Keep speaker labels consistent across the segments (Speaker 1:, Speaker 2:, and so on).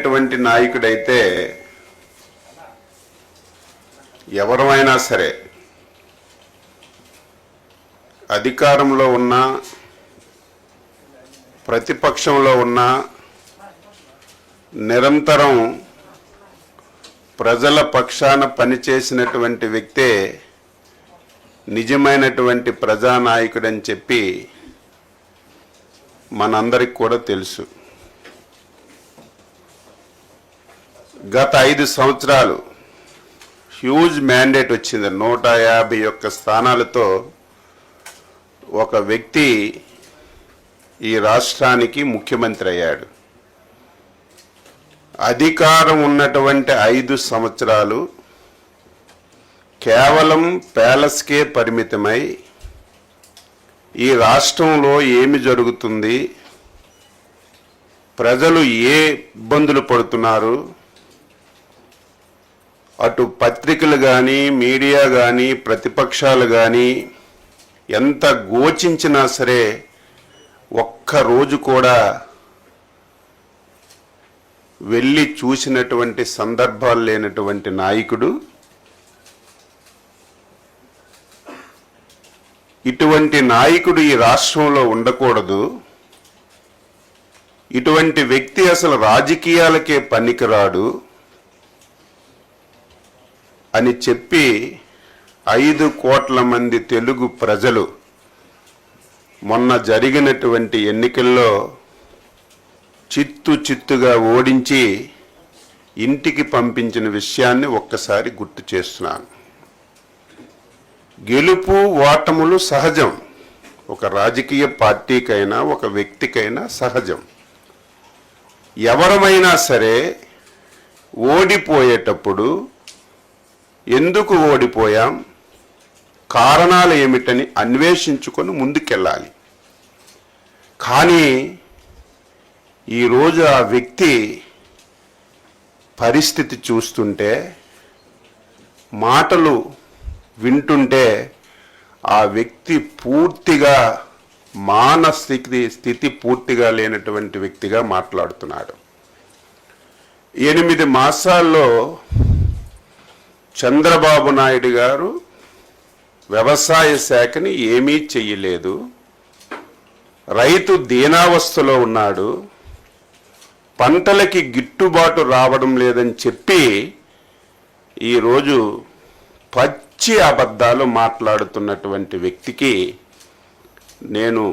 Speaker 1: నిజమైనటువంటి నాయకుడైతే ఎవరైనా సరే అధికారంలో ఉన్నా ప్రతిపక్షంలో ఉన్నా నిరంతరం ప్రజల పక్షాన పనిచేసినటువంటి వ్యక్తే నిజమైనటువంటి ప్రజానాయకుడని చెప్పి మనందరికి కూడా తెలుసు. గత 5 సంవత్సరాలు హ్యూజ్ మ్యాండేట్ వచ్చింది. 151 స్థానాలతో ఒక వ్యక్తి ఈ రాష్ట్రానికి ముఖ్యమంత్రి అయ్యాడు. అధికారం ఉన్నటువంటి 5 సంవత్సరాలు కేవలం ప్యాలెస్కే పరిమితమై ఈ రాష్ట్రంలో ఏమి జరుగుతుంది, ప్రజలు ఏ ఇబ్బందులు పడుతున్నారు, అటు పత్రికలు కానీ మీడియా కానీ ప్రతిపక్షాలు కానీ ఎంత గోచించినా సరే ఒక్కరోజు కూడా వెళ్ళి చూసినటువంటి సందర్భాలు లేనటువంటి నాయకుడు. ఇటువంటి నాయకుడు ఈ రాష్ట్రంలో ఉండకూడదు, ఇటువంటి వ్యక్తి అసలు రాజకీయాలకే పనికిరాడు అని చెప్పి 5 కోట్ల మంది తెలుగు ప్రజలు మొన్న జరిగినటువంటి ఎన్నికల్లో చిత్తుగా ఓడించి ఇంటికి పంపించిన విషయాన్ని ఒక్కసారి గుర్తు చేస్తున్నాను. గెలుపు ఓటములు సహజం, ఒక రాజకీయ పార్టీకైనా ఒక వ్యక్తికైనా సహజం. ఎవరమైనా సరే ఓడిపోయేటప్పుడు ఎందుకు ఓడిపోయాం, కారణాలు ఏమిటని అన్వేషించుకొని ముందుకెళ్ళాలి. కానీ ఈరోజు ఆ వ్యక్తి పరిస్థితి చూస్తుంటే, మాటలు వింటుంటే ఆ వ్యక్తి పూర్తిగా స్థితి పూర్తిగా లేనటువంటి వ్యక్తిగా మాట్లాడుతున్నాడు. 8 మాసాల్లో చంద్రబాబు నాయుడు గారు వ్యవసాయ శాఖని ఏమీ చెయ్యలేదు, రైతు దీనావస్థలో ఉన్నాడు, పంటలకి గిట్టుబాటు రావడం లేదని చెప్పి ఈరోజు పచ్చి అబద్ధాలు మాట్లాడుతున్నటువంటి వ్యక్తికి నేను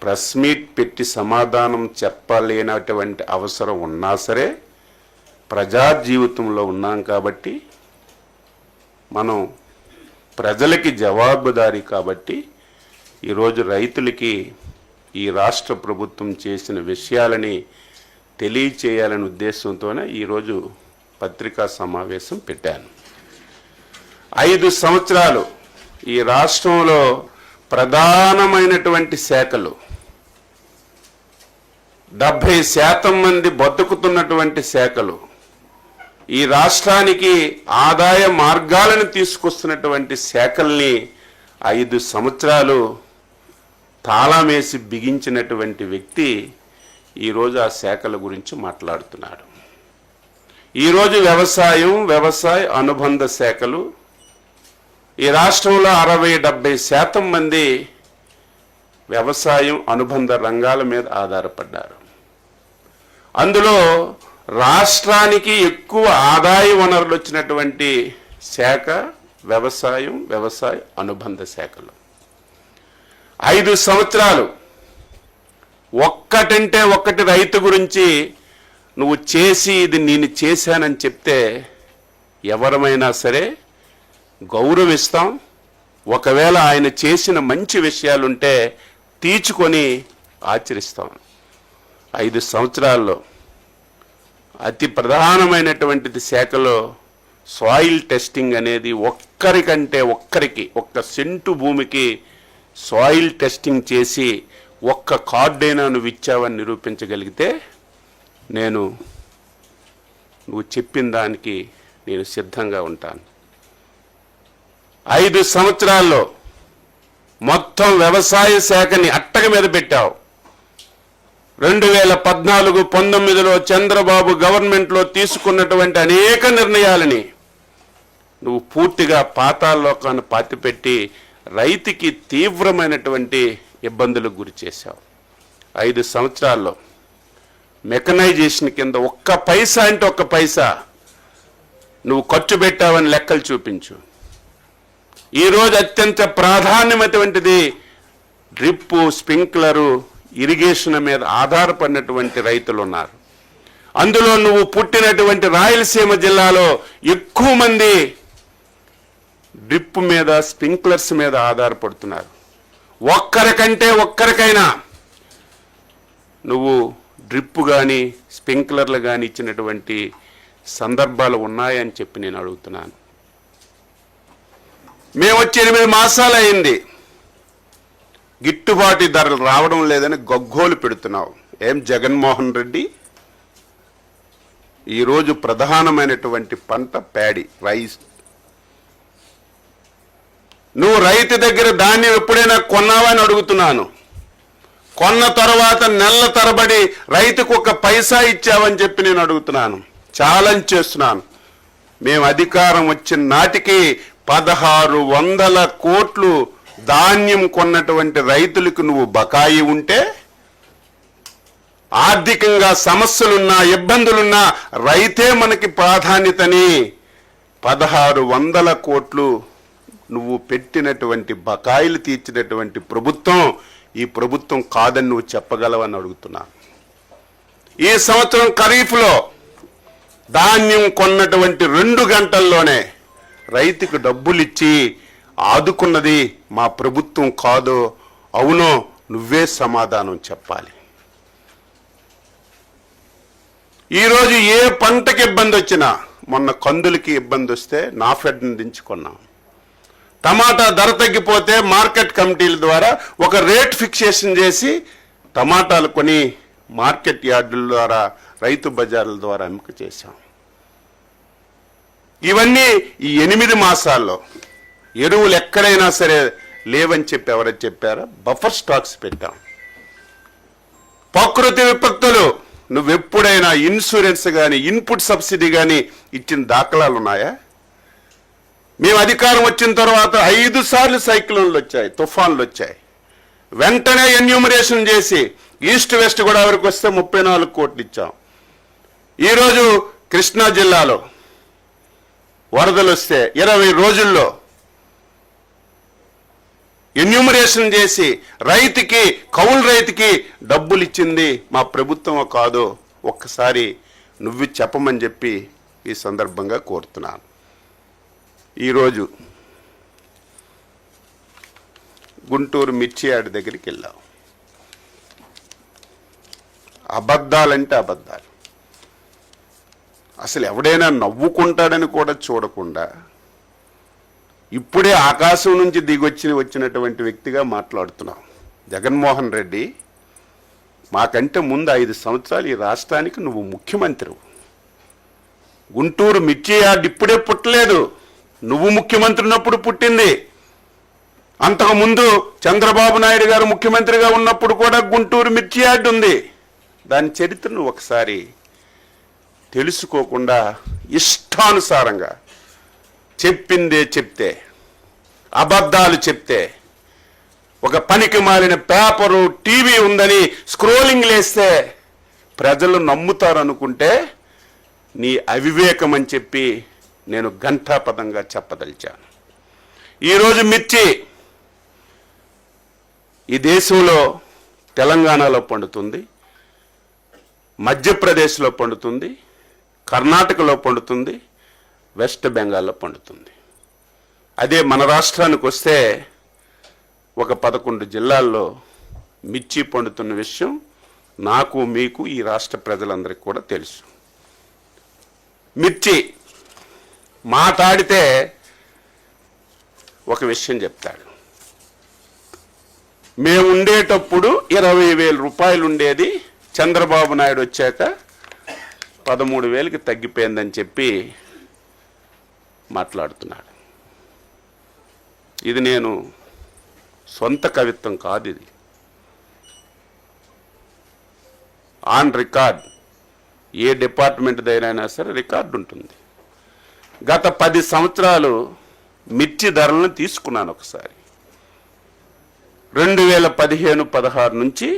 Speaker 1: ప్రెస్ మీట్ పెట్టి సమాధానం చెప్పలేనటువంటి అవసరం ఉన్నా సరే ప్రజా జీవితంలో ఉన్నాం కాబట్టి, మనం ప్రజలకి జవాబుదారీ కాబట్టి ఈరోజు రైతులకి ఈ రాష్ట్ర ప్రభుత్వం చేసిన విషయాలని తెలియచేయాలనే ఉద్దేశంతోనే ఈరోజు పత్రికా సమావేశం పెట్టాను. 5 సంవత్సరాలు ఈ రాష్ట్రంలో ప్రధానమైనటువంటి శాఖలు 70% మంది బతుకుతున్నటువంటి శాఖలు, ఈ రాష్ట్రానికి ఆదాయ మార్గాలను తీసుకొస్తున్నటువంటి శాఖల్ని 5 సంవత్సరాలు తాళమేసి బిగించినటువంటి వ్యక్తి ఈరోజు ఆ శాఖల గురించి మాట్లాడుతున్నాడు. ఈరోజు వ్యవసాయ అనుబంధ శాఖలు ఈ రాష్ట్రంలో 60-70% మంది వ్యవసాయం అనుబంధ రంగాల మీద ఆధారపడ్డారు. అందులో రాష్ట్రానికి ఎక్కువ ఆదాయ వనరులు వచ్చినటువంటి శాఖ వ్యవసాయ అనుబంధ శాఖలు. 5 సంవత్సరాలు ఒక్కటంటే ఒక్కటి రైతు గురించి నువ్వు చేసి ఇది నేను చేశానని చెప్తే ఎవరమైనా సరే గౌరవిస్తాం. ఒకవేళ ఆయన చేసిన మంచి విషయాలుంటే తీర్చుకొని ఆచరిస్తాం. 5 సంవత్సరాల్లో అతి ప్రధానమైనటువంటిది శాఖలో సాయిల్ టెస్టింగ్ అనేది ఒక్కరికి 1 సెంటు భూమికి సాయిల్ టెస్టింగ్ చేసి 1 కార్డైనా నువ్వు ఇచ్చావని నిరూపించగలిగితే నువ్వు చెప్పిన దానికి నేను సిద్ధంగా ఉంటాను. 5 సంవత్సరాల్లో మొత్తం వ్యవసాయ శాఖని అట్టక మీద పెట్టావు. 2014-19లో చంద్రబాబు గవర్నమెంట్లో తీసుకున్నటువంటి అనేక నిర్ణయాలని నువ్వు పూర్తిగా పాతాళలోకాన్ని పాతిపెట్టి రైతుకి తీవ్రమైనటువంటి ఇబ్బందులకు గురి చేశావు. 5 సంవత్సరాల్లో మెకనైజేషన్ కింద ఒక్క పైసా అంటే ఒక్క పైసా నువ్వు ఖర్చు పెట్టావని లెక్కలు చూపించు. ఈరోజు అత్యంత ప్రాధాన్యమైనటువంటిది డ్రిప్పు, స్ప్రింక్లరు, ఇరిగేషన్ మీద ఆధారపడినటువంటి రైతులు ఉన్నారు. అందులో నువ్వు పుట్టినటువంటి రాయలసీమ జిల్లాలో ఎక్కువ మంది డ్రిప్ మీద, స్ప్రింక్లర్స్ మీద ఆధారపడుతున్నారు. ఒక్కరికైనా నువ్వు డ్రిప్ కానీ స్ప్రింక్లర్లు కానీ ఇచ్చినటువంటి సందర్భాలు ఉన్నాయని చెప్పి నేను అడుగుతున్నాను. మేము వచ్చి 8 మాసాలు అయింది, గిట్టుబాటు ధరలు రావడం లేదని గగ్గోలు పెడుతున్నావు. ఏం జగన్మోహన్ రెడ్డి, ఈరోజు ప్రధానమైనటువంటి పంట ప్యాడీ, రైస్. నువ్వు రైతు దగ్గర ధాన్యం ఎప్పుడైనా కొన్నావా అని అడుగుతున్నాను. కొన్న తర్వాత నెలల తరబడి రైతుకు ఒక పైసా ఇచ్చావని చెప్పి నేను అడుగుతున్నాను, ఛాలెంజ్ చేస్తున్నాను. మేము అధికారం వచ్చిన నాటికి 1600 కోట్లు ధాన్యం కొన్నటువంటి రైతులకు నువ్వు బకాయి ఉంటే, ఆర్థికంగా సమస్యలున్నా ఇబ్బందులున్నా రైతే మనకి ప్రాధాన్యతని 1600 కోట్లు నువ్వు పెట్టినటువంటి బకాయిలు తీర్చినటువంటి ప్రభుత్వం ఈ ప్రభుత్వం కాదని నువ్వు చెప్పగలవని అడుగుతున్నా. ఈ సంవత్సరం ఖరీఫ్లో ధాన్యం కొన్నటువంటి 2 గంటల్లోనే రైతుకు డబ్బులు ఇచ్చి ఆదుకున్నది మా ప్రభుత్వం కాదో అవునో నువ్వే సమాధానం చెప్పాలి. ఈరోజు ఏ పంటకి ఇబ్బంది వచ్చినా, మొన్న కందులకి ఇబ్బంది వస్తే నాఫెడ్ని దించుకున్నాం. టమాటా ధర తగ్గిపోతే మార్కెట్ కమిటీల ద్వారా ఒక రేట్ ఫిక్సేషన్ చేసి టమాటాలు కొని మార్కెట్ యార్డుల ద్వారా, రైతు బజార్ల ద్వారా అమ్మక చేశాం. ఇవన్నీ ఈ 8 మాసాల్లో ఎరువులు ఎక్కడైనా సరే లేవని చెప్పి ఎవరైనా చెప్పారా? బఫర్ స్టాక్స్ పెట్టాం. ప్రకృతి విపత్తులు నువ్వెప్పుడైనా ఇన్సూరెన్స్ కానీ ఇన్పుట్ సబ్సిడీ కానీ ఇచ్చిన దాఖలాలు ఉన్నాయా? మేము అధికారం వచ్చిన తర్వాత 5 సార్లు సైక్లోన్లు వచ్చాయి, తుఫాన్లు వచ్చాయి. వెంటనే ఎన్యూమరేషన్ చేసి ఈస్ట్ వెస్ట్ గోదావరికి వస్తే 34 కోట్లు ఇచ్చాం. ఈరోజు కృష్ణా జిల్లాలో వరదలు వస్తే 20 రోజుల్లో ఎన్యూమరేషన్ చేసి రైతుకి, కౌలు రైతుకి డబ్బులు ఇచ్చింది మా ప్రభుత్వం కాదో ఒక్కసారి నువ్వు చెప్పమని చెప్పి ఈ సందర్భంగా కోరుతున్నాను. ఈరోజు గుంటూరు మిర్చి యార్డ్ దగ్గరికి వెళ్ళాం. అబద్ధాలంటే అబద్ధాలు. అసలు ఎవడైనా నవ్వుకుంటాడని కూడా చూడకుండా ఇప్పుడే ఆకాశం నుంచి వచ్చినటువంటి వ్యక్తిగా మాట్లాడుతున్నాం. జగన్మోహన్ రెడ్డి, మాకంటే ముందు 5 సంవత్సరాలు ఈ రాష్ట్రానికి నువ్వు ముఖ్యమంత్రి. గుంటూరు మిర్చి యార్డ్ ఇప్పుడే పుట్టలేదు, నువ్వు ముఖ్యమంత్రి ఉన్నప్పుడు పుట్టింది. అంతకుముందు చంద్రబాబు నాయుడు గారు ముఖ్యమంత్రిగా ఉన్నప్పుడు కూడా గుంటూరు మిర్చి యార్డ్ ఉంది. దాని చరిత్రను ఒకసారి తెలుసుకోకుండా ఇష్టానుసారంగా చెప్పిందే చెప్తే, అబద్ధాలు చెప్తే, ఒక పనికి మాలిన పేపరు, టీవీ ఉందని స్క్రోలింగ్ లేస్తే ప్రజలు నమ్ముతారనుకుంటే నీ అవివేకం అని చెప్పి నేను ఘంటాపదంగా చెప్పదలిచాను. ఈరోజు మిర్చి ఈ దేశంలో తెలంగాణలో పండుతుంది, మధ్యప్రదేశ్లో పండుతుంది, కర్ణాటకలో పండుతుంది, వెస్ట్ బెంగాల్లో పండుతుంది. అదే మన రాష్ట్రానికి వస్తే ఒక 11 జిల్లాల్లో మిర్చి పండుతున్న విషయం నాకు, మీకు, ఈ రాష్ట్ర ప్రజలందరికీ కూడా తెలుసు. మిర్చి మాట్లాడితే ఒక విషయం చెప్తాడు. మేము ఉండేటప్పుడు 20,000 రూపాయలు ఉండేది, చంద్రబాబు నాయుడు వచ్చాక 13,000కి తగ్గిపోయిందని చెప్పి మాట్లాడుతున్నాడు. ఇది నేను సొంత కవిత్వం కాదు, ఇది ఆన్ రికార్డ్. ఏ డిపార్ట్మెంట్ దగ్గరైనా సరే రికార్డు ఉంటుంది. గత 10 సంవత్సరాలు మిర్చి ధరలను తీసుకున్నాను ఒకసారి. 2015-16 నుంచి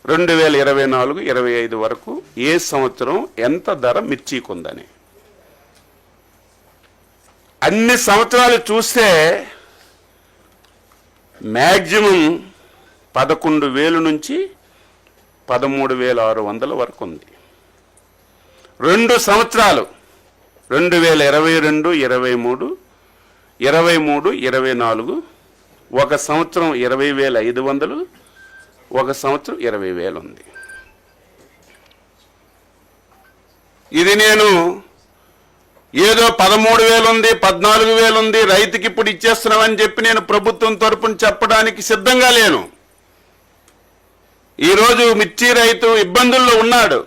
Speaker 1: 2024-25 వరకు ఏ సంవత్సరం ఎంత ధర మిర్చికి ఉందని అన్ని సంవత్సరాలు చూస్తే మ్యాక్సిమం 11,000 నుంచి 13,600 వరకు ఉంది. 2 సంవత్సరాలు 2022, 23, 24 ఒక సంవత్సరం 20,500, ఒక సంవత్సరం 20,000 ఉంది. ఇది నేను ఏదో 13,000 ఉంది, 14,000 ఉంది, రైతుకి ఇప్పుడు ఇచ్చేస్తున్నామని చెప్పి నేను ప్రభుత్వం తరపున చెప్పడానికి సిద్ధంగా లేను. ఈరోజు మిర్చి రైతు ఇబ్బందుల్లో ఉన్నాడు.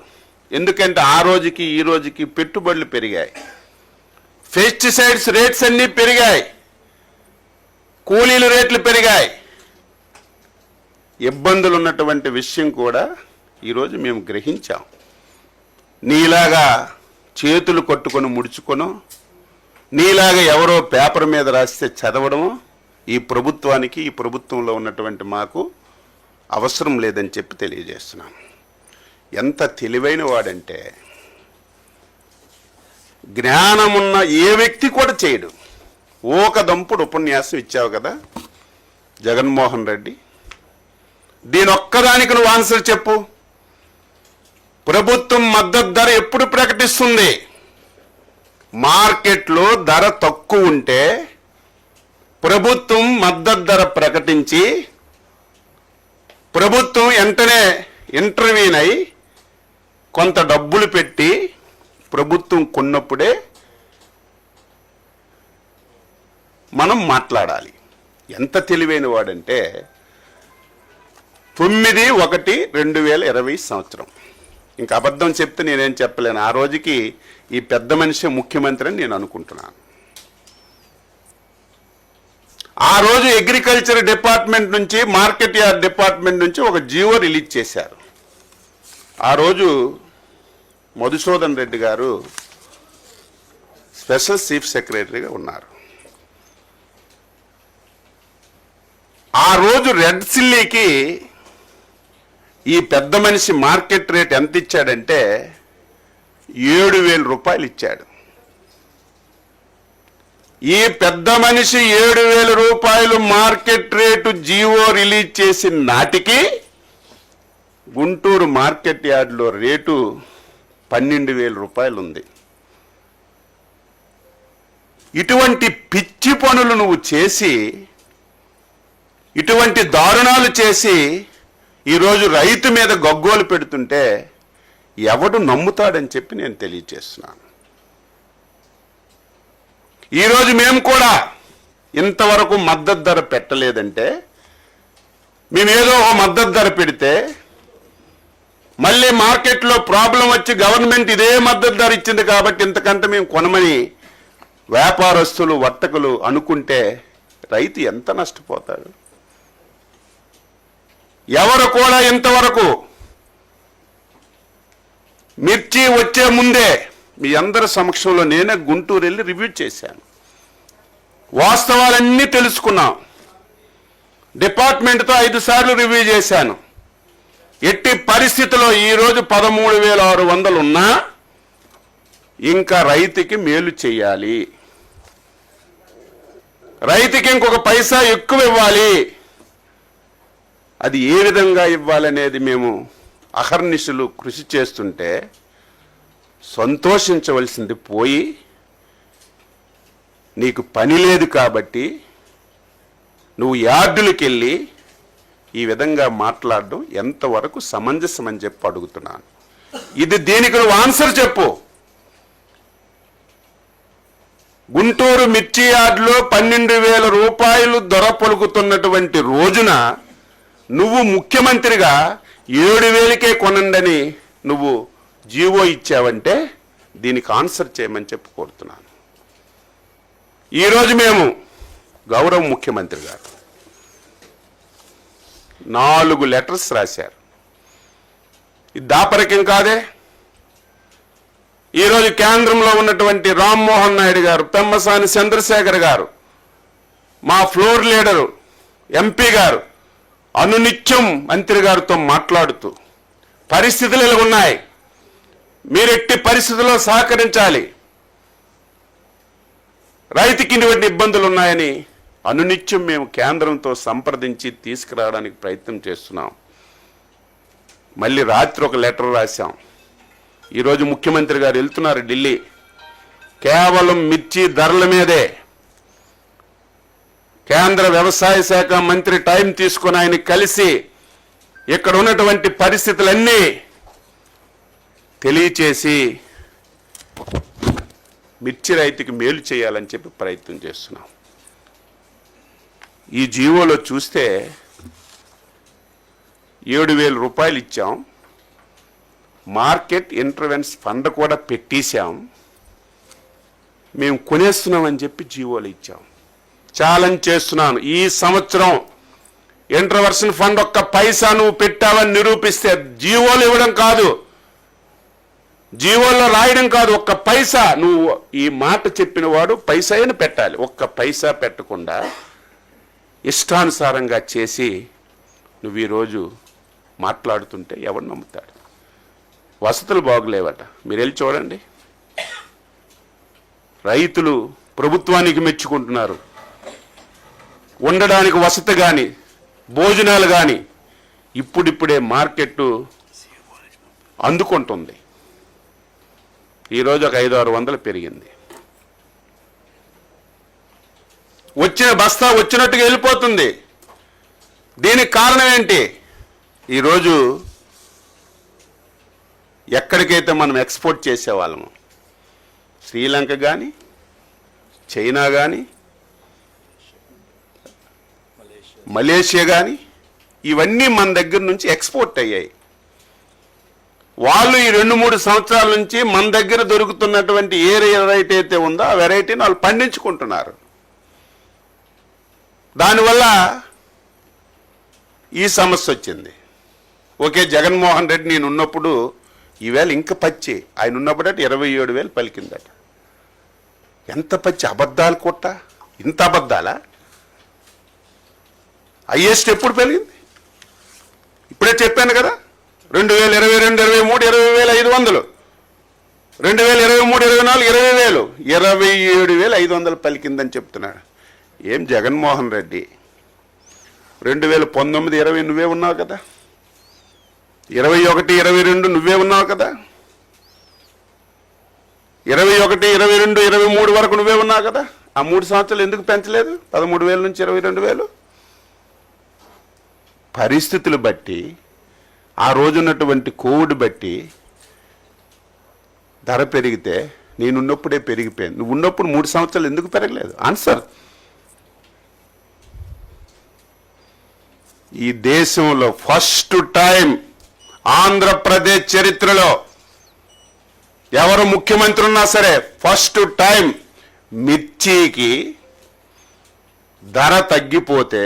Speaker 1: ఎందుకంటే ఆ రోజుకి ఈ రోజుకి పెట్టుబడులు పెరిగాయి, పెస్టిసైడ్స్ రేట్స్ అన్నీ పెరిగాయి, కూలీల రేట్లు పెరిగాయి. ఇబ్బందులు ఉన్నటువంటి విషయం కూడా ఈరోజు మేము గ్రహించాం. నీలాగా చేతులు కొట్టుకొని ముడుచుకొనో, నీలాగా ఎవరో పేపర్ మీద రాస్తే చదవడమో ఈ ప్రభుత్వానికి, ఈ ప్రభుత్వంలో ఉన్నటువంటి మాకు అవసరం లేదని చెప్పి తెలియజేస్తున్నాను. ఎంత తెలివైన వాడంటే జ్ఞానమున్న ఏ వ్యక్తి కూడా చేయడు. దంపుడు ఉపన్యాసం ఇచ్చావు కదా జగన్మోహన్ రెడ్డి, దీని ఒక్కదానికి నువ్వు ఆన్సర్ చెప్పు. ప్రభుత్వం మద్దతు ధర ఎప్పుడు ప్రకటిస్తుంది? మార్కెట్లో ధర తక్కువ ఉంటే ప్రభుత్వం మద్దతు ధర ప్రకటించి ప్రభుత్వం వెంటనే ఇంటర్వ్యూన్ అయి కొంత డబ్బులు పెట్టి ప్రభుత్వం కొన్నప్పుడే మనం మాట్లాడాలి. ఎంత తెలివైన వాడంటే 9/1/2020 సంవత్సరం. ఇంకా అబద్ధం చెప్తే నేనేం చెప్పలేను. ఆ రోజుకి ఈ పెద్ద మనిషి ముఖ్యమంత్రి అని నేను అనుకుంటున్నాను. ఆ రోజు అగ్రికల్చర్ డిపార్ట్మెంట్ నుంచి, మార్కెట్ యార్డ్ డిపార్ట్మెంట్ నుంచి ఒక జీవో రిలీజ్ చేశారు. ఆ రోజు మధుసూదన్ రెడ్డి గారు స్పెషల్ చీఫ్ సెక్రటరీగా ఉన్నారు. ఆ రోజు రెడ్ సిల్లీకి ఈ పెద్ద మనిషి మార్కెట్ రేట్ ఎంత ఇచ్చాడంటే 7,000 రూపాయలు ఇచ్చాడు. ఈ పెద్ద మనిషి 7,000 రూపాయలు మార్కెట్ రేటు జీవో రిలీజ్ చేసిన నాటికి గుంటూరు మార్కెట్ యార్డ్లో రేటు 12,000 రూపాయలు ఉంది. ఇటువంటి పిచ్చి పనులు నువ్వు చేసి, ఇటువంటి దారుణాలు చేసి ఈరోజు రైతు మీద గగ్గోలు పెడుతుంటే ఎవడు నమ్ముతాడని చెప్పి నేను తెలియజేస్తున్నాను. ఈరోజు మేము కూడా ఇంతవరకు మద్దతు ధర పెట్టలేదంటే, మేమేదో మద్దతు ధర పెడితే మళ్ళీ మార్కెట్లో ప్రాబ్లం వచ్చి గవర్నమెంట్ ఇదే మద్దతు ధర ఇచ్చింది కాబట్టి ఇంతకంటే మేము కొనమని వ్యాపారస్తులు, వర్తకులు అనుకుంటే రైతు ఎంత నష్టపోతాడు? ఎవరు కూడా ఇంతవరకు మిర్చి వచ్చే ముందే మీ అందరి సమక్షంలో నేనే గుంటూరు వెళ్ళి రివ్యూ చేశాను. వాస్తవాలన్నీ తెలుసుకున్నాం. డిపార్ట్మెంట్తో 5 సార్లు రివ్యూ చేశాను. ఎట్టి పరిస్థితిలో ఈరోజు 13,600 ఉన్నా ఇంకా రైతుకి మేలు చేయాలి, రైతుకి ఇంకొక పైసా ఎక్కువ ఇవ్వాలి. అది ఏ విధంగా ఇవ్వాలనేది మేము అహర్నిశలు కృషి చేస్తుంటే సంతోషించవలసింది పోయి, నీకు పని లేదు కాబట్టి నువ్వు యార్డులకు వెళ్ళి ఈ విధంగా మాట్లాడడం ఎంతవరకు సమంజసం అని చెప్పి అడుగుతున్నాను. ఇది దీనికి నువ్వు ఆన్సర్ చెప్పు. గుంటూరు మిర్చి యార్డులో 12,000 రూపాయలు ధర పలుకుతున్నటువంటి రోజున నువ్వు ముఖ్యమంత్రిగా 7,000కే కొనండని నువ్వు జీవో ఇచ్చావంటే దీనికి ఆన్సర్ చేయమని చెప్పి కోరుతున్నాను. ఈరోజు మేము గౌరవ ముఖ్యమంత్రి గారు 4 లెటర్స్ రాశారు. ఇది దాపరికం కాదే. ఈరోజు కేంద్రంలో ఉన్నటువంటి రామ్మోహన్ నాయుడు గారు, పెమ్మసాని చంద్రశేఖర్ గారు, మా ఫ్లోర్ లీడరు ఎంపీ గారు అనునిత్యం మంత్రి గారితో మాట్లాడుతూ పరిస్థితులు ఇలా ఉన్నాయి, మీరు ఎట్టి పరిస్థితుల్లో సహకరించాలి, రైతుకి ఇటువంటి ఇబ్బందులు ఉన్నాయని అనునిత్యం మేము కేంద్రంతో సంప్రదించి తీసుకురావడానికి ప్రయత్నం చేస్తున్నాం. మళ్ళీ రాత్రి ఒక లెటర్ రాశాం. ఈరోజు ముఖ్యమంత్రి గారు వెళ్తున్నారు ఢిల్లీ, కేవలం మిర్చి ధరల మీదే. కేంద్ర వ్యవసాయ శాఖ మంత్రి టైం తీసుకుని ఆయన కలిసి ఇక్కడ ఉన్నటువంటి పరిస్థితులన్నీ తెలియచేసి మిర్చి రైతుకి మేలు చేయాలని చెప్పి ప్రయత్నం చేస్తున్నాం. ఈ జీవోలో చూస్తే 7,000 రూపాయలు ఇచ్చాం, మార్కెట్ ఇంటర్వెన్స్ ఫండ్ కూడా పెట్టేశాం, మేము కొనేస్తున్నామని చెప్పి జీవోలు ఇచ్చాం. ఛాలెంజ్ చేస్తున్నాను, ఈ సంవత్సరం ఇంటర్వర్షన్ ఫండ్ ఒక్క పైసా నువ్వు పెట్టావని నిరూపిస్తే, జీవోలు ఇవ్వడం కాదు, జీవోల్లో రాయడం కాదు, ఒక్క పైసా నువ్వు ఈ మాట చెప్పిన వాడు పైసాని పెట్టాలి. ఒక్క పైసా పెట్టకుండా ఇష్టానుసారంగా చేసి నువ్వు ఈరోజు మాట్లాడుతుంటే ఎవడు నమ్ముతాడు? వసతులు బాగులేవట, మీరు వెళ్ళి చూడండి. రైతులు ప్రభుత్వానికి మెచ్చుకుంటున్నారు, ఉండడానికి వసతి కానీ భోజనాలు కానీ ఇప్పుడిప్పుడే మార్కెట్ అందుకుంటుంది. ఈరోజు ఒక 500-600 పెరిగింది. వచ్చిన బస్తా వచ్చినట్టుగా వెళ్ళిపోతుంది. దీనికి కారణం ఏంటి? ఈరోజు ఎక్కడికైతే మనం ఎక్స్పోర్ట్ చేసేవాళ్ళము, శ్రీలంక కానీ చైనా కానీ మలేషియా కానీ, ఇవన్నీ మన దగ్గర నుంచి ఎక్స్పోర్ట్ అయ్యాయి. వాళ్ళు ఈ 2-3 సంవత్సరాల నుంచి మన దగ్గర దొరుకుతున్నటువంటి ఏ వెరైటీ అయితే ఉందో ఆ వెరైటీని వాళ్ళు పండించుకుంటున్నారు. దానివల్ల ఈ సమస్య వచ్చింది. ఓకే, జగన్మోహన్ రెడ్డి నేను ఉన్నప్పుడు ఈవేళ ఇంకా పచ్చి, ఆయన ఉన్నప్పుడట 27,000 పలికిందట. ఎంత పచ్చి అబద్ధాలు కొట్ట, ఇంత అబద్ధాలా? హైయెస్ట్ ఎప్పుడు పెరిగింది? ఇప్పుడే చెప్పాను కదా, 2022, 23, 20,500, 2023, 24, 20,000, 27,500 పలికిందని చెప్తున్నాడు. ఏం జగన్మోహన్ రెడ్డి, 2019, 20 నువ్వే ఉన్నావు కదా, 21, 22 నువ్వే ఉన్నావు కదా, 21, 22, 23 వరకు నువ్వే ఉన్నావు కదా. ఆ 3 సంవత్సరాలు ఎందుకు పెంచలేదు? 13,000 నుంచి 22,000. పరిస్థితులు బట్టి, ఆ రోజున్నటువంటి కోవిడ్ బట్టి ధర పెరిగితే నేనున్నప్పుడే పెరిగిపోయింది. నువ్వు ఉన్నప్పుడు 3 సంవత్సరాలు ఎందుకు పెరగలేదు? ఆన్సర్. ఈ దేశంలో ఫస్ట్ టైం ఆంధ్రప్రదేశ్ చరిత్రలో ఎవరు ముఖ్యమంత్రి ఉన్నా సరే ఫస్ట్ టైం మిర్చికి ధర తగ్గిపోతే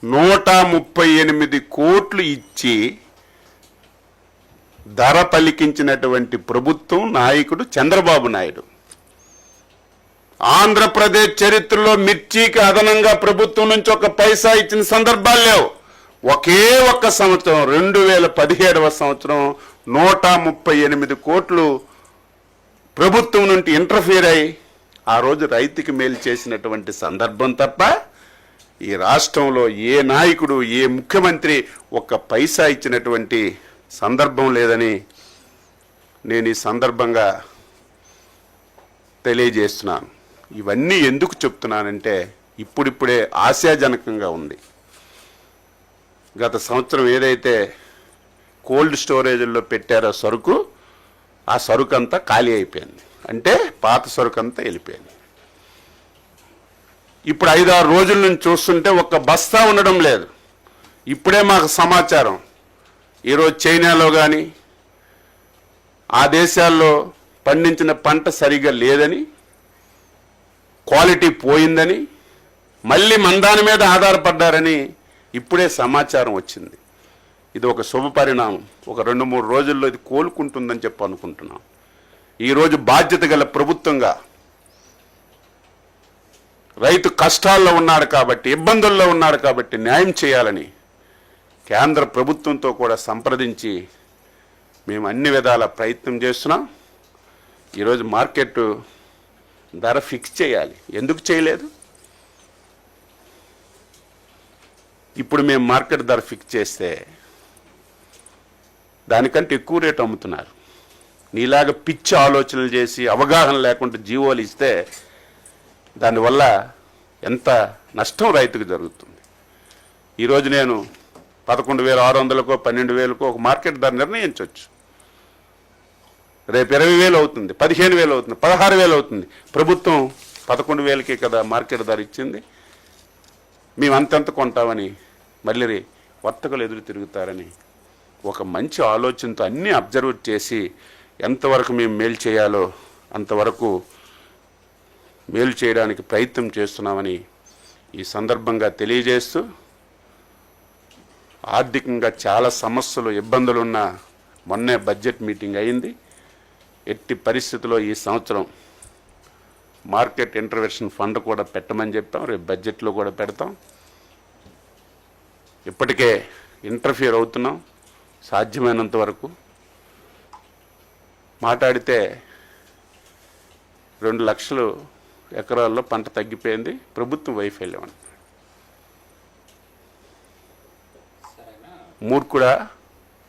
Speaker 1: 138 కోట్లు ఇచ్చి ధర పలికించినటువంటి ప్రభుత్వం, నాయకుడు చంద్రబాబు నాయుడు. ఆంధ్రప్రదేశ్ చరిత్రలో మిర్చికి అదనంగా ప్రభుత్వం నుంచి ఒక పైసా ఇచ్చిన సందర్భాలు లేవు. ఒకే ఒక్క సంవత్సరం 2017వ సంవత్సరం 138 కోట్లు ప్రభుత్వం నుండి ఇంటర్ఫియర్ అయి ఆ రోజు రైతుకి మేలు చేసినటువంటి సందర్భం తప్ప ఈ రాష్ట్రంలో ఏ నాయకుడు, ఏ ముఖ్యమంత్రి ఒక్క పైసా ఇచ్చినటువంటి సందర్భం లేదని నేను ఈ సందర్భంగా తెలియజేస్తున్నాను. ఇవన్నీ ఎందుకు చెప్తున్నానంటే ఇప్పుడిప్పుడే ఆశాజనకంగా ఉంది. గత సంవత్సరం ఏదైతే కోల్డ్ స్టోరేజ్లో పెట్టారో సరుకు, ఆ సరుకు అంతా ఖాళీ అయిపోయింది. అంటే పాత సరుకు అంతా వెళ్ళిపోయింది. ఇప్పుడు 5-6 రోజుల నుంచి చూస్తుంటే ఒక్క బస్తా ఉండడం లేదు. ఇప్పుడే మాకు సమాచారం, ఈరోజు చైనాలో కానీ ఆ దేశాల్లో పండించిన పంట సరిగా లేదని, క్వాలిటీ పోయిందని, మళ్ళీ మన దాని మీద ఆధారపడ్డారని ఇప్పుడే సమాచారం వచ్చింది. ఇది ఒక శుభ పరిణామం. ఒక 2-3 రోజుల్లో ఇది కోలుకుంటుందని చెప్పి అనుకుంటున్నాం. ఈరోజు బాధ్యత గల ప్రభుత్వంగా రైతు కష్టాల్లో ఉన్నాడు కాబట్టి, ఇబ్బందుల్లో ఉన్నాడు కాబట్టి న్యాయం చేయాలని కేంద్ర ప్రభుత్వంతో కూడా సంప్రదించి మేము అన్ని విధాల ప్రయత్నం చేస్తున్నాం. ఈరోజు మార్కెట్ ధర ఫిక్స్ చేయాలి. ఎందుకు చేయలేదు? ఇప్పుడు మేము మార్కెట్ ధర ఫిక్స్ చేస్తే దానికంటే ఎక్కువ రేటు అమ్ముతున్నారు. నీలాగా పిచ్చి ఆలోచనలు చేసి అవగాహన లేకుండా జీవోలు ఇస్తే దానివల్ల ఎంత నష్టం రైతుకు జరుగుతుంది. ఈరోజు నేను 11,600కో 12,000కో ఒక మార్కెట్ ధర నిర్ణయించవచ్చు. రేపు 20,000 అవుతుంది, 15,000 అవుతుంది, 16,000 అవుతుంది. ప్రభుత్వం 11,000కే కదా మార్కెట్ ధర ఇచ్చింది. మేము అంతెంత కొంటామని మళ్ళీ వర్తకులు ఎదురు తిరుగుతారని ఒక మంచి ఆలోచనతో అన్నీ అబ్జర్వ్ చేసి ఎంతవరకు మేము మేలు చేయాలో అంతవరకు మేలు చేయడానికి ప్రయత్నం చేస్తున్నామని ఈ సందర్భంగా తెలియజేస్తూ, ఆర్థికంగా చాలా సమస్యలు ఇబ్బందులున్న మొన్నే బడ్జెట్ మీటింగ్ అయింది. ఎట్టి పరిస్థితుల్లో ఈ సంవత్సరం మార్కెట్ ఇంటర్వెన్షన్ ఫండ్ కూడా పెట్టమని చెప్పాం. రేపు బడ్జెట్లో కూడా పెడతాం. ఇప్పటికే ఇంటర్ఫియర్ అవుతున్నాం సాధ్యమైనంత వరకు. మాట్లాడితే 2 లక్షల ఎకరాల్లో పంట తగ్గిపోయింది, ప్రభుత్వం వైఫల్యం అని. మూర్ఖుడా,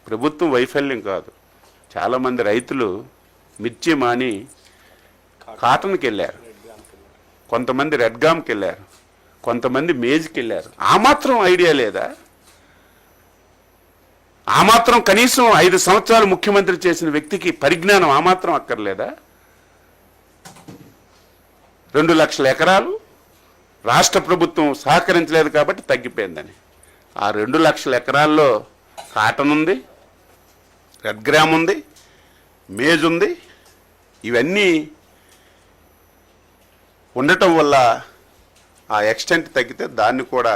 Speaker 1: ప్రభుత్వం వైఫల్యం కాదు. చాలామంది రైతులు మిర్చి మాని కాటన్కి వెళ్ళారు, కొంతమంది రెడ్గామ్కి వెళ్ళారు, కొంతమంది మేజ్కి వెళ్ళారు. ఆ మాత్రం ఐడియా లేదా? ఆ మాత్రం కనీసం 5 సంవత్సరాలు ముఖ్యమంత్రి చేసిన వ్యక్తికి పరిజ్ఞానం ఆ మాత్రం అక్కర్లేదా? 2 లక్షల ఎకరాలు రాష్ట్ర ప్రభుత్వం సహకరించలేదు కాబట్టి తగ్గిపోయిందని. ఆ 2 లక్షల ఎకరాల్లో కాటన్ ఉంది, రెడ్ గ్రామ్ ఉంది, మేజ్ ఉంది. ఇవన్నీ ఉండటం వల్ల ఆ ఎక్స్టెంట్ తగ్గితే దాన్ని కూడా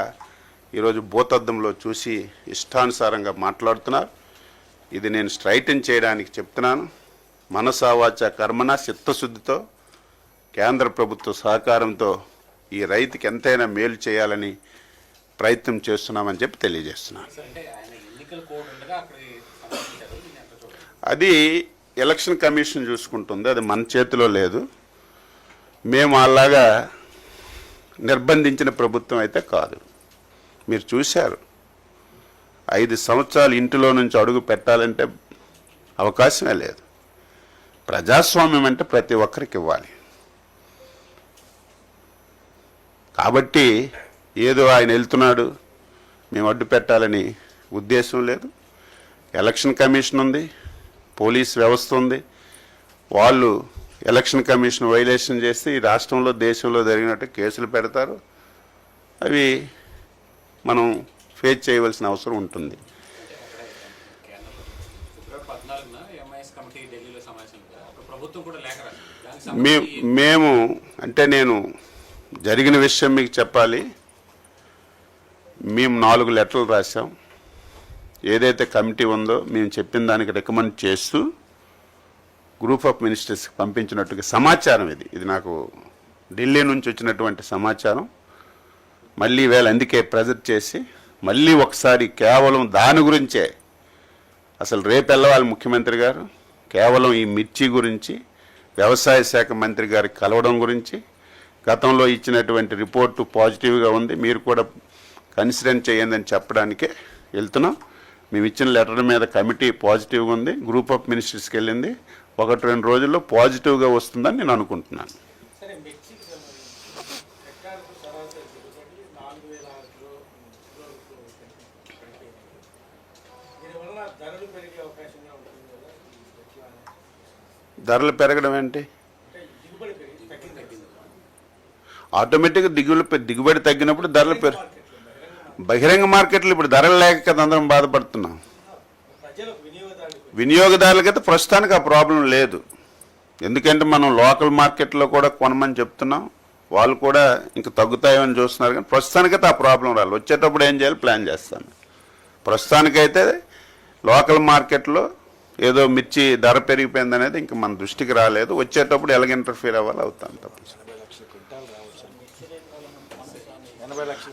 Speaker 1: ఈరోజు భూతద్దంలో చూసి ఇష్టానుసారంగా మాట్లాడుతున్నారు. ఇది నేను స్ట్రైటన్ చేయడానికి చెప్తున్నాను. మనసా వాచా కర్మణ చిత్తశుద్ధితో కేంద్ర ప్రభుత్వ సహకారంతో ఈ రైతుకి ఎంతైనా మేలు చేయాలని ప్రయత్నం చేస్తున్నామని చెప్పి తెలియజేస్తున్నాను. అది ఎలక్షన్ కమిషన్ చూసుకుంటుంది, అది మన చేతిలో లేదు. మేము అలాగా నిర్బంధించిన ప్రభుత్వం అయితే కాదు. మీరు చూశారు, 5 సంవత్సరాలు ఇంటిలో నుంచి అడుగు పెట్టాలంటే అవకాశమే లేదు. ప్రజాస్వామ్యం అంటే ప్రతి ఒక్కరికి ఇవ్వాలి. కాబట్టి ఏదో ఆయన వెళ్తున్నాడు మేము అడ్డు పెట్టాలని ఉద్దేశం లేదు. ఎలక్షన్ కమిషన్ ఉంది, పోలీస్ వ్యవస్థ ఉంది. వాళ్ళు ఎలక్షన్ కమిషన్ వైలేషన్ చేస్తే ఈ రాష్ట్రంలో దేశంలో జరిగినట్టు కేసులు పెడతారు. అవి మనం ఫేస్ చేయవలసిన అవసరం ఉంటుంది. మేము అంటే నేను జరిగిన విషయం మీకు చెప్పాలి. మేము 4 లెటర్లు రాసాం. ఏదైతే కమిటీ ఉందో మేము చెప్పిన దానికి రికమెండ్ చేస్తూ గ్రూప్ ఆఫ్ మినిస్టర్స్కి పంపించినట్టుగా సమాచారం. ఇది నాకు ఢిల్లీ నుంచి వచ్చినటువంటి సమాచారం. మళ్ళీ వేళ అందుకే ప్రెజెంట్ చేసి మళ్ళీ ఒకసారి కేవలం దాని గురించే అసలు రేపు వెళ్ళవాలి ముఖ్యమంత్రి గారు. కేవలం ఈ మిర్చి గురించి వ్యవసాయ శాఖ మంత్రి గారికి కలవడం గురించి, గతంలో ఇచ్చినటువంటి రిపోర్టు పాజిటివ్గా ఉంది, మీరు కూడా కన్సిడర్ చేయండి అని చెప్పడానికే వెళ్తున్నాం. మేము ఇచ్చిన లెటర్ మీద కమిటీ పాజిటివ్గా ఉంది, గ్రూప్ ఆఫ్ మినిస్టర్స్కి వెళ్ళింది. 1-2 రోజుల్లో పాజిటివ్గా వస్తుందని నేను అనుకుంటున్నాను. ధరలు పెరగడం ఏంటి? ఆటోమేటిక్గా దిగుబడి తగ్గినప్పుడు ధరలు బహిరంగ మార్కెట్లు ఇప్పుడు ధరలు లేక కదా అందరం బాధపడుతున్నాం. వినియోగదారులకైతే ప్రస్తుతానికి ఆ ప్రాబ్లం లేదు. ఎందుకంటే మనం లోకల్ మార్కెట్లో కూడా కొనమని చెప్తున్నాం, వాళ్ళు కూడా ఇంకా తగ్గుతాయని చూస్తున్నారు. కానీ ప్రస్తుతానికైతే ఆ ప్రాబ్లం రాలి. వచ్చేటప్పుడు ఏం చేయాలి ప్లాన్ చేస్తాను. ప్రస్తుతానికైతే లోకల్ మార్కెట్లో ఏదో మిర్చి ధర పెరిగిపోయింది అనేది ఇంకా మన దృష్టికి రాలేదు. వచ్చేటప్పుడు ఎలాగ ఇంటర్ఫీర్ అవ్వాలి అవుతాను తప్ప.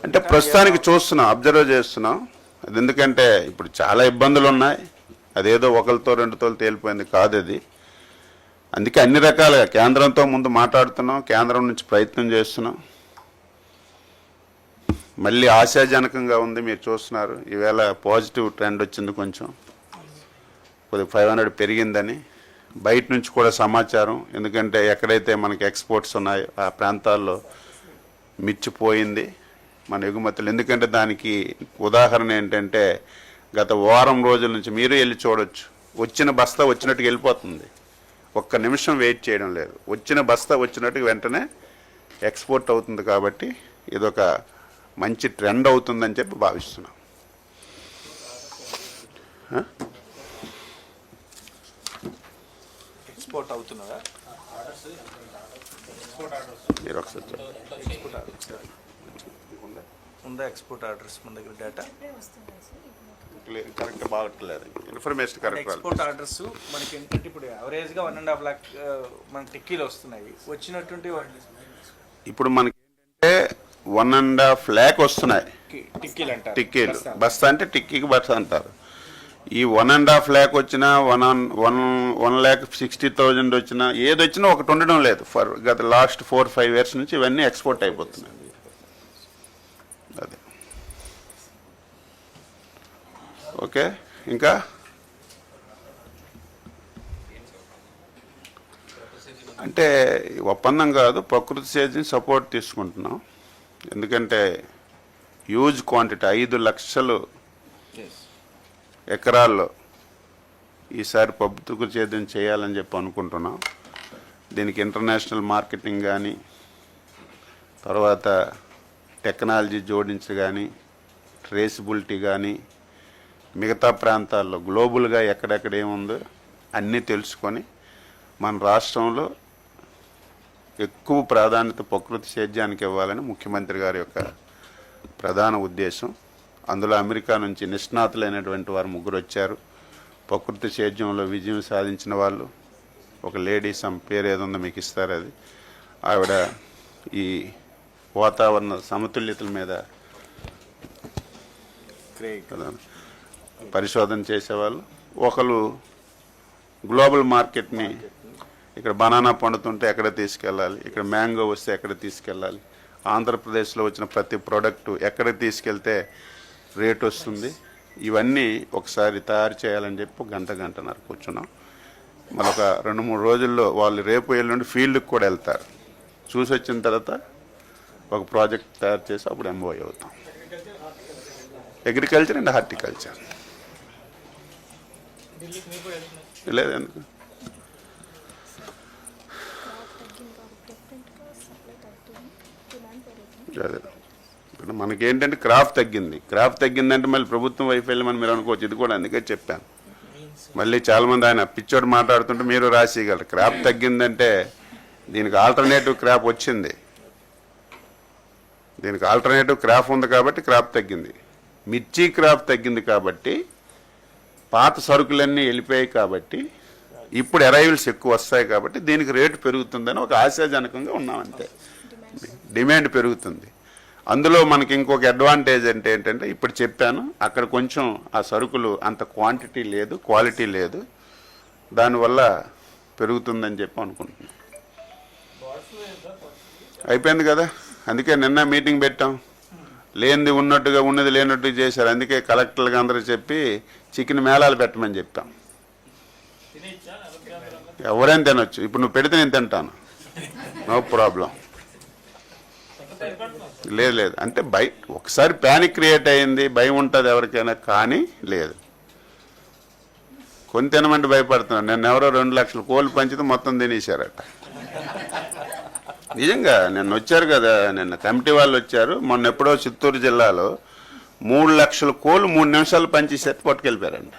Speaker 1: అంటే ప్రస్తుతానికి చూస్తున్నాం, అబ్జర్వ్ చేస్తున్నాం. అది ఎందుకంటే ఇప్పుడు చాలా ఇబ్బందులు ఉన్నాయి. అదేదో ఒకరితో రెండుతో తేలిపోయింది కాదు అది. అందుకే అన్ని రకాలుగా కేంద్రంతో ముందు మాట్లాడుతున్నాం, కేంద్రం నుంచి ప్రయత్నం చేస్తున్నాం. మళ్ళీ ఆశాజనకంగా ఉంది, మీరు చూస్తున్నారు. ఈవేళ పాజిటివ్ ట్రెండ్ వచ్చింది, కొంచెం కొద్దిగా 500 పెరిగిందని బయట నుంచి కూడా సమాచారం. ఎందుకంటే ఎక్కడైతే మనకి ఎక్స్పోర్ట్స్ ఉన్నాయో ఆ ప్రాంతాల్లో మిర్చిపోయింది మన ఎగుమతులు. ఎందుకంటే దానికి ఉదాహరణ ఏంటంటే గత వారం రోజుల నుంచి మీరు వెళ్ళి చూడొచ్చు, వచ్చిన బస్తా వచ్చినట్టుగా వెళ్ళిపోతుంది. ఒక్క నిమిషం వెయిట్ చేయడం లేదు, వచ్చిన బస్తా వచ్చినట్టుగా వెంటనే ఎక్స్పోర్ట్ అవుతుంది. కాబట్టి ఇదొక మంచి ట్రెండ్ అవుతుందని చెప్పి భావిస్తున్నాం.
Speaker 2: ఎక్స్పోర్ట్ అవుతున్నదా
Speaker 1: మీరు ఒకసారి
Speaker 2: ఉందా? ఎక్స్పోర్ట్ ఆర్డర్స్ మన దగ్గర డేటా
Speaker 1: కరెక్ట్ బాగట్లేదు, ఇన్ఫర్మేషన్ కరెక్ట్.
Speaker 2: ఎక్స్పోర్ట్ ఆర్డర్స్ మనకి ఏంటంటే ఇప్పుడు యావరేజ్గా 1.5 lakh మన టిక్కీలు వస్తున్నాయి. వచ్చినటువంటి
Speaker 1: ఇప్పుడు మనకి ఏంటంటే 1.5 lakh వస్తున్నాయి
Speaker 2: టిక్కీలు అంటారు.
Speaker 1: టిక్కీలు బస్తా అంటే టిక్కీకి బస్తా అంటారు. ఈ 1.5 lakh వచ్చినా 1,60,000 వచ్చినా ఏది వచ్చినా ఒకటి ఉండడం లేదు. గత లాస్ట్ 4-5 years నుంచి ఇవన్నీ ఎక్స్పోర్ట్ అయిపోతున్నాయి. అదే ఓకే. ఇంకా అంటే ఒప్పందం కాదు, ప్రకృతి సేద్యం సపోర్ట్ తీసుకుంటున్నాం. ఎందుకంటే హ్యూజ్ క్వాంటిటీ 5 లక్షలు ఎకరాల్లో ఈసారి ప్రకృతి సేద్యం చేయాలని చెప్పి అనుకుంటున్నాం. దీనికి ఇంటర్నేషనల్ మార్కెటింగ్ కానీ, తర్వాత టెక్నాలజీ జోడించి కానీ, ట్రేసిబిలిటీ కానీ, మిగతా ప్రాంతాల్లో గ్లోబల్గా ఎక్కడెక్కడ ఏముందో అన్నీ తెలుసుకొని మన రాష్ట్రంలో ఎక్కువ ప్రాధాన్యత ప్రకృతి సేద్యానికి ఇవ్వాలని ముఖ్యమంత్రి గారి యొక్క ప్రధాన ఉద్దేశం. అందులో అమెరికా నుంచి నిష్ణాతులైనటువంటి వారు 3 వచ్చారు. ప్రకృతి సేద్యంలో విజయం సాధించిన వాళ్ళు. ఒక లేడీ పేరు ఏదో ఉందో మీకు ఇస్తారు, అది ఆవిడ ఈ వాతావరణ సమతుల్యతల మీద పరిశోధన చేసేవాళ్ళు. ఒకరు గ్లోబల్ మార్కెట్ని, ఇక్కడ బనానా పండుతుంటే ఎక్కడ తీసుకెళ్ళాలి, ఇక్కడ మ్యాంగో వస్తే ఎక్కడ తీసుకెళ్ళాలి, ఆంధ్రప్రదేశ్లో వచ్చిన ప్రతి ప్రోడక్టు ఎక్కడ తీసుకెళ్తే రేట్ వస్తుంది, ఇవన్నీ ఒకసారి తయారు చేయాలని చెప్పి గంటన్నర కూర్చున్నాం. మరొక 2-3 రోజుల్లో వాళ్ళు రేపు ఎల్లుండి ఫీల్డ్కి కూడా వెళ్తారు. చూసి వచ్చిన తర్వాత ఒక ప్రాజెక్ట్ తయారు చేసి అప్పుడు ఎంఓఐ అవుతాం. అగ్రికల్చర్ అండ్ హార్టికల్చర్ లేదు ఎందుకు అదే. ఇప్పుడు మనకేంటంటే క్రాప్ తగ్గిందంటే మళ్ళీ ప్రభుత్వం వైఫల్యం అని మీరు అనుకోవచ్చు. ఇది కూడా అందుకే చెప్పాను. మళ్ళీ చాలామంది ఆయన పిచ్చోడు మాట్లాడుతుంటే మీరు రాసేయగలరు. క్రాప్ తగ్గిందంటే దీనికి ఆల్టర్నేటివ్ క్రాప్ వచ్చింది, దీనికి ఆల్టర్నేటివ్ క్రాప్ ఉంది కాబట్టి క్రాప్ తగ్గింది. మిర్చి క్రాప్ తగ్గింది కాబట్టి పాత సరుకులన్నీ వెళ్ళిపోయాయి కాబట్టి ఇప్పుడు అరైవల్స్ ఎక్కువ వస్తాయి కాబట్టి దీనికి రేటు పెరుగుతుందని ఒక ఆశాజనకంగా ఉన్నామంతే. డిమాండ్ పెరుగుతుంది. అందులో మనకి ఇంకొక అడ్వాంటేజ్ ఏంటంటే ఇప్పుడు చెప్పాను, అక్కడ కొంచెం ఆ సరుకులు అంత క్వాంటిటీ లేదు, క్వాలిటీ లేదు, దానివల్ల పెరుగుతుందని చెప్పి అనుకుంటున్నాను. అయిపోయింది కదా, అందుకే నిన్న మీటింగ్ పెట్టాం. లేనిది ఉన్నట్టుగా, ఉన్నది లేనట్టుగా చేశారు. అందుకే కలెక్టర్లుగా అందరూ చెప్పి చికెన్ మేళాలు పెట్టమని చెప్పాం. ఎవరైనా తినొచ్చు. ఇప్పుడు నువ్వు పెడితే నేను తింటాను, నో ప్రాబ్లం. లేదు అంటే ఒకసారి ప్యానిక్ క్రియేట్ అయింది, భయం ఉంటుంది ఎవరికైనా, కానీ లేదు. కొని తినమంటే భయపడుతున్నాను. నిన్న ఎవరో 2 లక్షల కోళ్ళు పంచితే మొత్తం తినేశారట. నిజంగా నిన్న వచ్చారు కదా, నిన్న కమిటీ వాళ్ళు వచ్చారు. మొన్న ఎప్పుడో చిత్తూరు జిల్లాలో 3 లక్షల కోళ్ళు 3 నిమిషాలు పంచేసేట్టు పట్టుకెళ్ళిపోయారండి.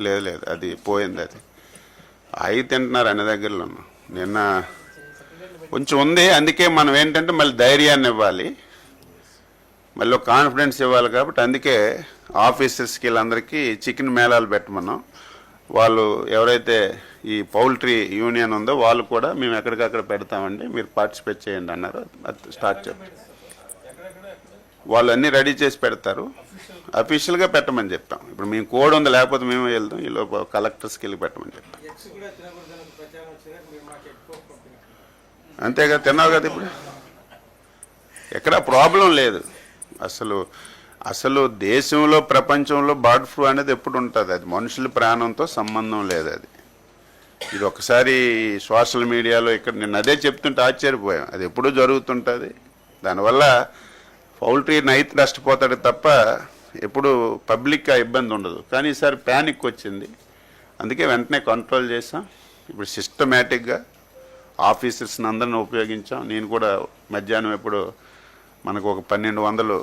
Speaker 1: లేదు అది పోయింది. అది అవి తింటున్నారు అన్ని దగ్గరలో. నిన్న కొంచెం ఉంది. అందుకే మనం ఏంటంటే మళ్ళీ ధైర్యాన్ని ఇవ్వాలి. మళ్ళీ కాన్ఫిడెన్స్ ఇవ్వాలి కాబట్టి అందుకే ఆఫీసర్స్కి వీళ్ళందరికీ చికెన్ మేళాలు పెట్టమన్నాం. వాళ్ళు ఎవరైతే ఈ పౌల్ట్రీ యూనియన్ ఉందో వాళ్ళు కూడా మేము ఎక్కడికక్కడ పెడతామండి, మీరు పార్టిసిపేట్ చేయండి అన్నారు. అది స్టార్ట్ చేస్తాం. వాళ్ళు అన్నీ రెడీ చేసి పెడతారు, అఫీషియల్గా పెట్టమని చెప్తాం. ఇప్పుడు మేము కోడ్ ఉంది, లేకపోతే మేమే వెళ్తాం, ఈ లోపల కలెక్టర్స్కి వెళ్ళి పెట్టమని చెప్తాం. అంతేగా, తిన్నావు కదా ఇప్పుడు. ఎక్కడ ప్రాబ్లం లేదు అసలు దేశంలో ప్రపంచంలో బర్డ్ ఫ్లూ అనేది ఎప్పుడు ఉంటుంది, అది మనుషుల ప్రాణంతో సంబంధం లేదు. ఇది ఒకసారి సోషల్ మీడియాలో ఇక్కడ నేను అదే చెప్తుంటే ఆశ్చర్యపోయాం. అది ఎప్పుడూ జరుగుతుంటుంది. దానివల్ల పౌల్ట్రీ రైతు నష్టపోతాడు తప్ప ఎప్పుడు పబ్లిక్ ఇబ్బంది ఉండదు. కానీ ఈసారి ప్యానిక్ వచ్చింది, అందుకే వెంటనే కంట్రోల్ చేసాం. ఇప్పుడు సిస్టమేటిక్గా ఆఫీసర్స్ని అందరిని ఉపయోగించాం. నేను కూడా మధ్యాహ్నం ఎప్పుడు మనకు ఒక 1200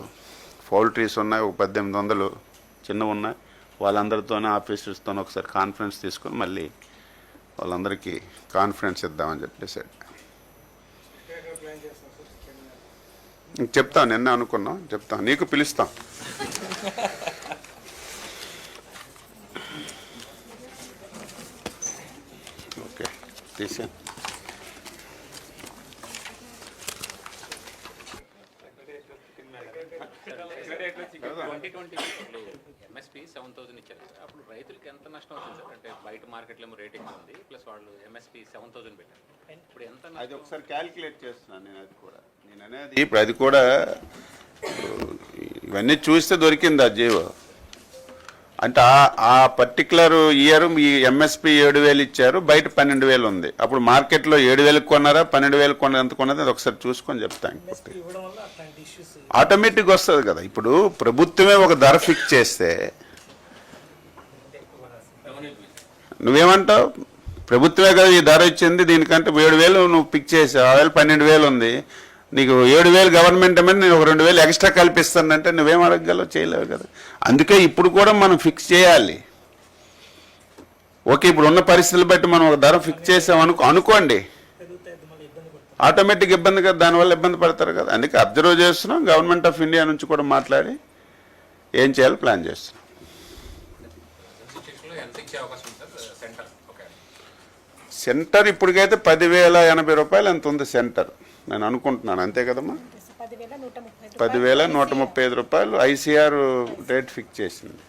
Speaker 1: పౌల్ట్రీస్ ఉన్నాయి, ఒక 1800 చిన్నవి ఉన్నాయి. వాళ్ళందరితోనే ఆఫీసర్స్తోనే ఒకసారి కాన్ఫరెన్స్ తీసుకొని మళ్ళీ వాళ్ళందరికీ కాన్ఫరెన్స్ ఇద్దామని చెప్పేసి చెప్తాం. నిన్న అనుకున్నాం, చెప్తాం, నీకు పిలుస్తాం. ఓకే, తీసా.
Speaker 3: ఎంఎస్పీ 7,000 ఇచ్చారు సార్. అప్పుడు రైతులకి ఎంత నష్టం వచ్చింది సార్? అంటే బయట మార్కెట్లో ఏమో రేట్ ఎక్కువ ఉంది, ప్లస్ వాళ్ళు ఎంఎస్పీ 7,000 పెట్టారు. ఇప్పుడు ఎంత
Speaker 1: అది ఒకసారి క్యాలిక్యులేట్ చేస్తున్నాను నేను. నేను అనేది ఇప్పుడు అది కూడా ఇవన్నీ చూస్తే దొరికింది ఆ జీవో. అంటే ఆ పర్టికులర్ ఇయర్ ఈ ఎంఎస్పీ 7,000 ఇచ్చారు, బయట 12,000 ఉంది. అప్పుడు మార్కెట్లో 7,000 కొన్నారా 12,000 కొన్నారా ఎంత కొన్నది అది ఒకసారి చూసుకొని చెప్తాను. ఆటోమేటిక్గా వస్తుంది కదా. ఇప్పుడు ప్రభుత్వమే ఒక ధర ఫిక్స్ చేస్తే నువ్వేమంటావు? ప్రభుత్వమే కదా ఈ ధర ఇచ్చింది, దీనికంటే 7,000 నువ్వు ఫిక్స్ చేసావు, ఆ 12,000 ఉంది, నీకు 7,000 గవర్నమెంట్ ఏమని నేను ఒక 2,000 ఎక్స్ట్రా కల్పిస్తానంటే నువ్వేం అడగగలవు? చేయలేవు కదా. అందుకే ఇప్పుడు కూడా మనం ఫిక్స్ చేయాలి. ఓకే, ఇప్పుడు ఉన్న పరిస్థితులు బట్టి మనం ఒక ధర ఫిక్స్ చేసాం అనుకోండి, ఆటోమేటిక్ ఇబ్బంది కదా, దానివల్ల ఇబ్బంది పడతారు కదా. అందుకే అబ్జర్వ్ చేస్తున్నాం. గవర్నమెంట్ ఆఫ్ ఇండియా నుంచి కూడా మాట్లాడి ఏం చేయాలో ప్లాన్ చేస్తున్నాం. సెంటర్ ఇప్పటికైతే 10,080 రూపాయలు ఎంత ఉంది సెంటర్, నేను అనుకుంటున్నాను. అంతే కదమ్మా, 10,135 రూపాయలు ఐసీఆర్ రేట్ ఫిక్స్ చేసింది.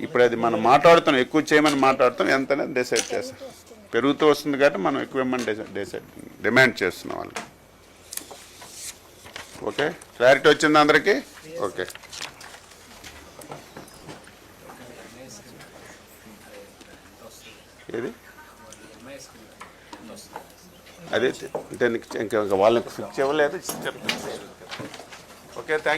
Speaker 1: ఇప్పుడు అది మనం మాట్లాడుతున్నాం, ఎక్కువ చేయమని మాట్లాడుతాం, ఎంత అనేది డిసైడ్ చేస్తాం. పెరుగుతూ వస్తుంది కాబట్టి మనం ఎక్కువ ఇవ్వమని డిమాండ్ చేస్తున్నాం వాళ్ళకి. ఓకే, క్లారిటీ వచ్చింది అందరికీ? ఓకే, ఏది అదే ఇంకా వాళ్ళకి ఫిక్స్ ఇవ్వలేదు చెప్తాను. Okay, thank